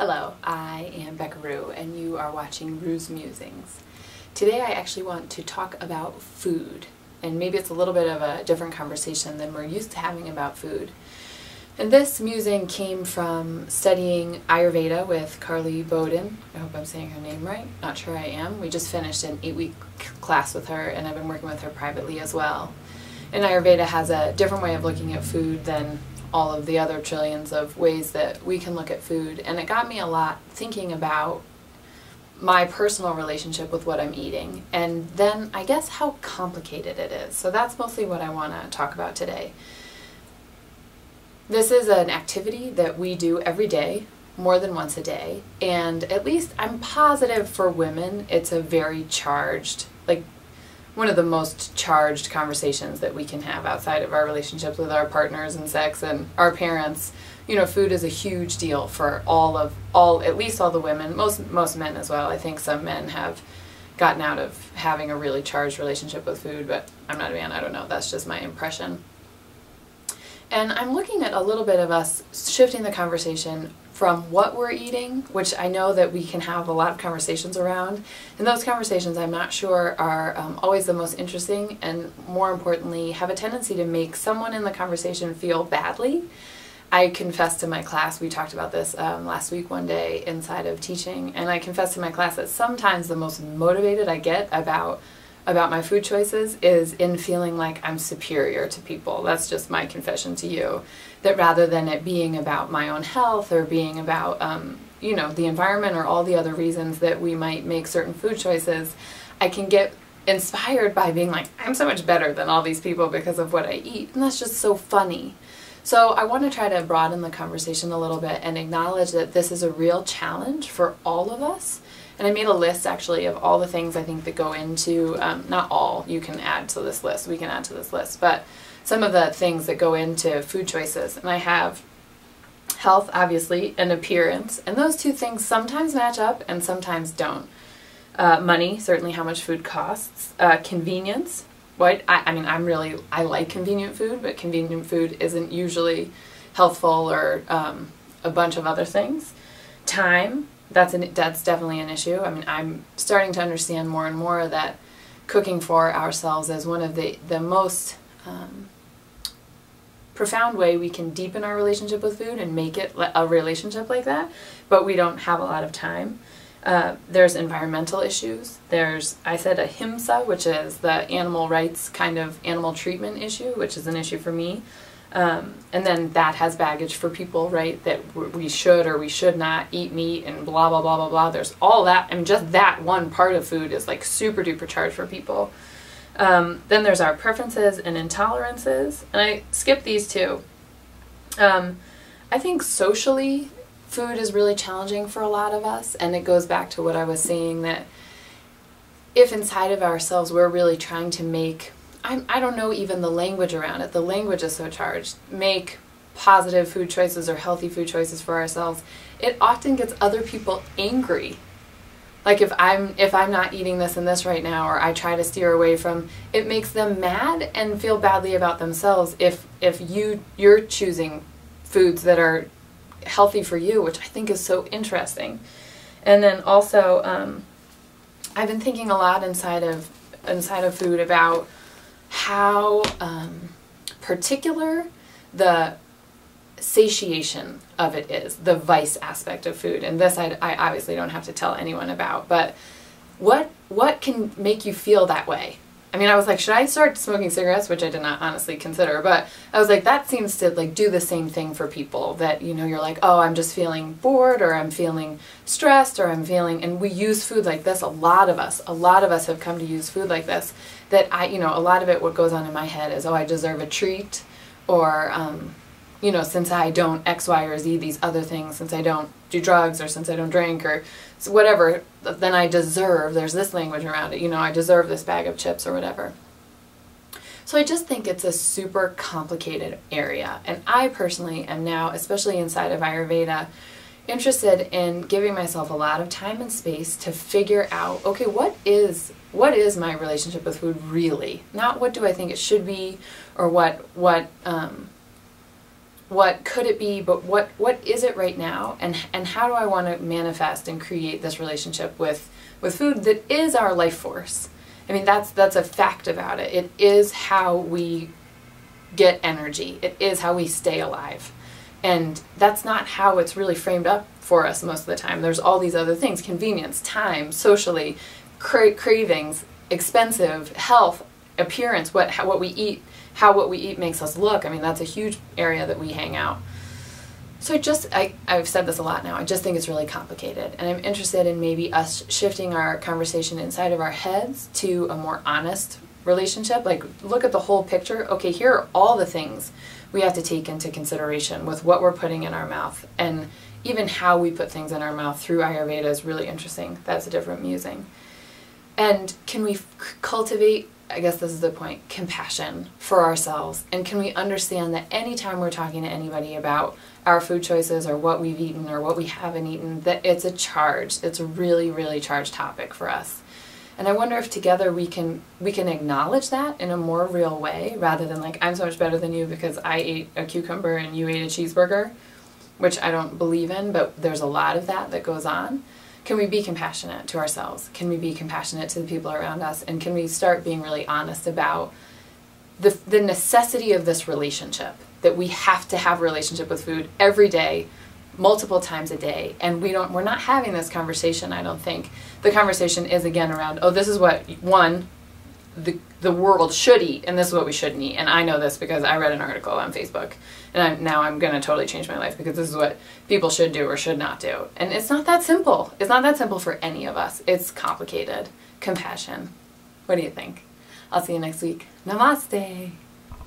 Hello, I am Becca and you are watching Rue's Musings. Today I actually want to talk about food, and maybe it's a little bit of a different conversation than we're used to having about food. And this musing came from studying Ayurveda with Carly Bowden. I hope I'm saying her name right. Not sure I am. We just finished an 8-week class with her, and I've been working with her privately as well. And Ayurveda has a different way of looking at food than all of the other trillions of ways that we can look at food, and it got me a lot thinking about my personal relationship with what I'm eating, and then I guess how complicated it is. So that's mostly what I want to talk about today. This is an activity that we do every day, more than once a day, and at least I'm positive for women it's a very charged, like one of the most charged conversations that we can have outside of our relationships with our partners and sex and our parents. You know, food is a huge deal for at least all the women, most men as well. I think some men have gotten out of having a really charged relationship with food, but I'm not a man, I don't know, that's just my impression. And I'm looking at a little bit of us shifting the conversation from what we're eating, which I know that we can have a lot of conversations around, and those conversations I'm not sure are always the most interesting, and more importantly have a tendency to make someone in the conversation feel badly. I confessed to my class, we talked about this last week one day inside of teaching, and I confessed to my class that sometimes the most motivated I get about my food choices is in feeling like I'm superior to people. That's just my confession to you. That rather than it being about my own health or being about, you know, the environment or all the other reasons that we might make certain food choices, I can get inspired by being like, I'm so much better than all these people because of what I eat. And that's just so funny. So I want to try to broaden the conversation a little bit and acknowledge that this is a real challenge for all of us. And I made a list actually of all the things I think that go into, not all, you can add to this list, we can add to this list, but some of the things that go into food choices. And I have health, obviously, and appearance, and those two things sometimes match up and sometimes don't. Money, certainly how much food costs. Convenience, I like convenient food, but convenient food isn't usually healthful or a bunch of other things. Time. That's definitely an issue. I mean, I'm starting to understand more and more that cooking for ourselves is one of the most profound way we can deepen our relationship with food and make it a relationship like that, but we don't have a lot of time. There's environmental issues. There's, I said, ahimsa, which is the animal rights kind of animal treatment issue, which is an issue for me. And then that has baggage for people, right, that we should or we should not eat meat and blah, blah, blah, blah, blah. There's all that. I mean, just that one part of food is like super duper charged for people. Then there's our preferences and intolerances. And I skipped these two. I think socially, food is really challenging for a lot of us. And it goes back to what I was saying, that if inside of ourselves we're really trying to make, I don't know even the language around it. The language is so charged. Make positive food choices or healthy food choices for ourselves. It often gets other people angry. Like if I'm not eating this and this right now, or I try to steer away from, it makes them mad and feel badly about themselves if you're choosing foods that are healthy for you, which I think is so interesting. And then also, I've been thinking a lot inside of food about how particular the satiation of it is, the vice aspect of food. And this I obviously don't have to tell anyone about, but what can make you feel that way? I mean, I was like, should I start smoking cigarettes? Which I did not honestly consider, but I was like, that seems to like do the same thing for people, that, you know, you're like, oh, I'm just feeling bored, or I'm feeling stressed, or I'm feeling, and we use food like this. A lot of us have come to use food like this, that you know, a lot of it, what goes on in my head is, oh, I deserve a treat, or, you know, since I don't X, Y, or Z, these other things, since I don't do drugs, or since I don't drink, or whatever, then I deserve, there's this language around it, you know, I deserve this bag of chips or whatever. So I just think it's a super complicated area, and I personally am now, especially inside of Ayurveda, interested in giving myself a lot of time and space to figure out, okay, what is my relationship with food really? Not what do I think it should be, or what what could it be, but what is it right now, and how do I want to manifest and create this relationship with food that is our life force. I mean, that's a fact about it. It is how we get energy. It is how we stay alive. And that's not how it's really framed up for us most of the time. There's all these other things: convenience, time, socially, cravings, expensive, health, appearance, what we eat, how what we eat makes us look. I mean, that's a huge area that we hang out. So I've said this a lot now, I just think it's really complicated. And I'm interested in maybe us shifting our conversation inside of our heads to a more honest relationship. Like, look at the whole picture. Okay, here are all the things we have to take into consideration with what we're putting in our mouth. And even how we put things in our mouth through Ayurveda is really interesting. That's a different musing. And can we cultivate, I guess this is the point, compassion for ourselves? And can we understand that anytime we're talking to anybody about our food choices or what we've eaten or what we haven't eaten, that it's a charge. It's a really, really charged topic for us. And I wonder if together we can acknowledge that in a more real way, rather than like, I'm so much better than you because I ate a cucumber and you ate a cheeseburger, which I don't believe in, but there's a lot of that goes on. Can we be compassionate to ourselves? Can we be compassionate to the people around us? And can we start being really honest about the necessity of this relationship? That we have to have a relationship with food every day, multiple times a day. And we're not having this conversation, I don't think. The conversation is again around, oh, this is what, the world should eat, and this is what we shouldn't eat. And I know this because I read an article on Facebook. And now I'm going to totally change my life because this is what people should do or should not do. And it's not that simple. It's not that simple for any of us. It's complicated. Compassion. What do you think? I'll see you next week. Namaste.